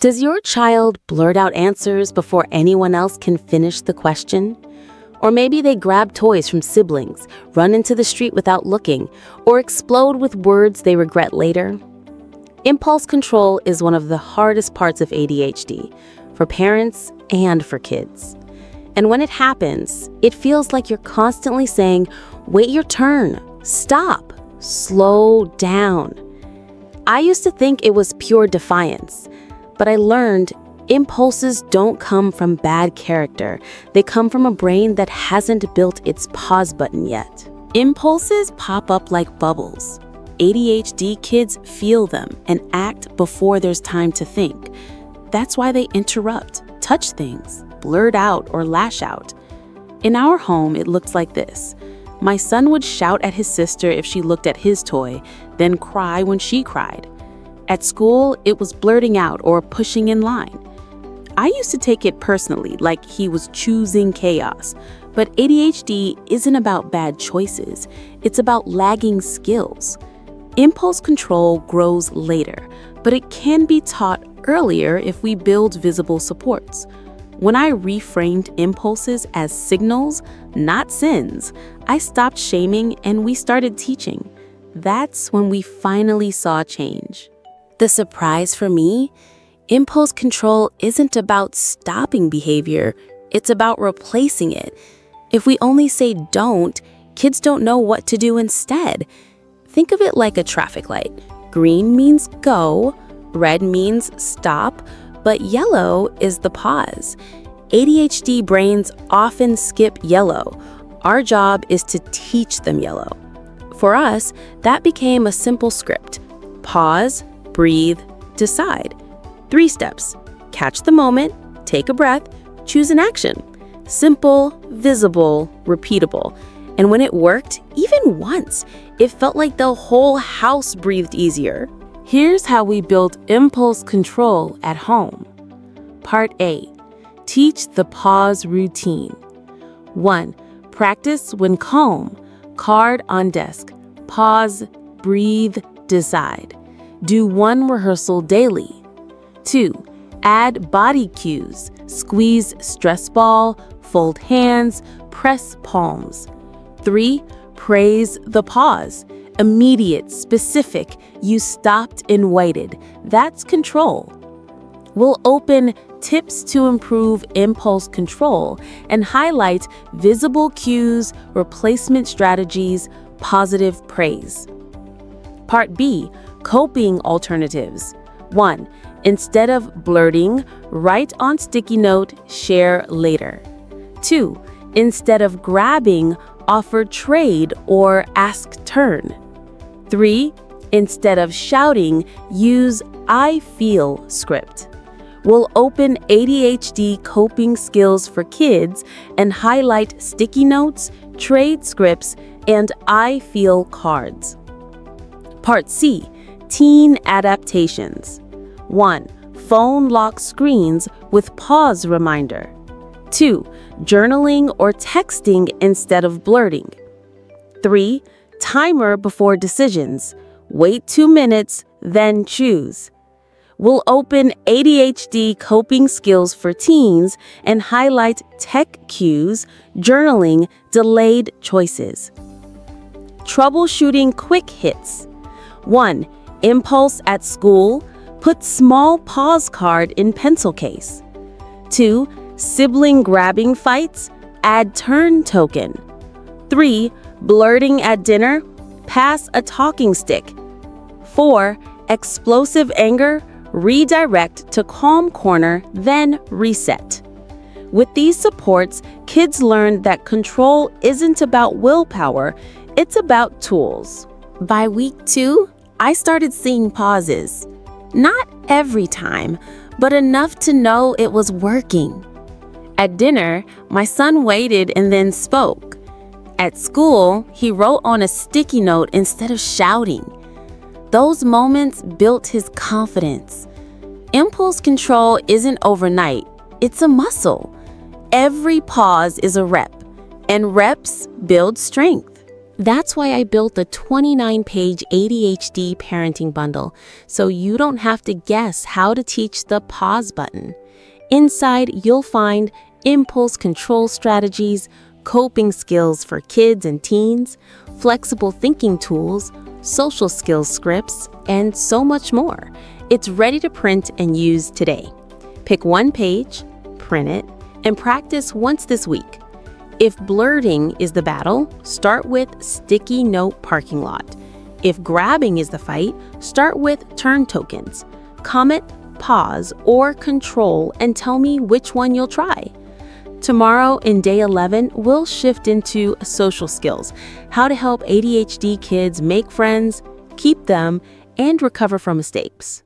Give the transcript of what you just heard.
Does your child blurt out answers before anyone else can finish the question? Or maybe they grab toys from siblings, run into the street without looking, or explode with words they regret later? Impulse control is one of the hardest parts of ADHD, for parents and for kids. And when it happens, it feels like you're constantly saying, "Wait your turn, stop, slow down." I used to think it was pure defiance, but I learned impulses don't come from bad character. They come from a brain that hasn't built its pause button yet. Impulses pop up like bubbles. ADHD kids feel them and act before there's time to think. That's why they interrupt, touch things, blurt out, or lash out. In our home, it looks like this. My son would shout at his sister if she looked at his toy, then cry when she cried. At school, it was blurting out or pushing in line. I used to take it personally, like he was choosing chaos. But ADHD isn't about bad choices. It's about lagging skills. Impulse control grows later, but it can be taught earlier if we build visible supports. When I reframed impulses as signals, not sins, I stopped shaming and we started teaching. That's when we finally saw change. The surprise for me? Impulse control isn't about stopping behavior, it's about replacing it. If we only say don't, kids don't know what to do instead. Think of it like a traffic light. Green means go, red means stop, but yellow is the pause. ADHD brains often skip yellow. Our job is to teach them yellow. For us, that became a simple script. Pause, breathe, decide. 3 steps. Catch the moment, take a breath, choose an action. Simple, visible, repeatable. And when it worked, even once, it felt like the whole house breathed easier. Here's how we built impulse control at home. Part A. Teach the pause routine. 1. Practice when calm. Card on desk. Pause, breathe, decide. Do 1 rehearsal daily. 2. Add body cues. Squeeze stress ball, fold hands, press palms. 3. Praise the pause. Immediate, specific. You stopped and waited. That's control. We'll open tips to improve impulse control and highlight visible cues, replacement strategies, positive praise. Part B. Coping alternatives. 1. Instead of blurting, write on sticky note, share later. 2. Instead of grabbing, offer trade or ask turn. 3. Instead of shouting, use I feel script. We'll open ADHD coping skills for kids and highlight sticky notes, trade scripts, and I feel cards. Part C. Teen adaptations. 1. Phone lock screens with pause reminder. 2. Journaling or texting instead of blurting. 3. Timer before decisions. Wait 2 minutes, then choose. We'll open ADHD coping skills for teens and highlight tech cues, journaling, delayed choices. Troubleshooting quick hits. 1. Impulse at school. Put small pause card in pencil case. 2. Sibling grabbing fights. Add turn token. 3. Blurting at dinner. Pass a talking stick. 4. Explosive anger. Redirect to calm corner, then reset. With these supports, kids learn that control isn't about willpower, it's about tools. By week 2, I started seeing pauses. Not every time, but enough to know it was working. At dinner, my son waited and then spoke. At school, he wrote on a sticky note instead of shouting. Those moments built his confidence. Impulse control isn't overnight, it's a muscle. Every pause is a rep, and reps build strength. That's why I built the 29-page ADHD Parenting Bundle, so you don't have to guess how to teach the pause button. Inside, you'll find impulse control strategies, coping skills for kids and teens, flexible thinking tools, social skills scripts, and so much more. It's ready to print and use today. Pick one page, print it, and practice once this week. If blurting is the battle, start with sticky note parking lot. If grabbing is the fight, start with turn tokens. Comment, pause, or control and tell me which one you'll try. Tomorrow in day 11, we'll shift into social skills, how to help ADHD kids make friends, keep them, and recover from mistakes.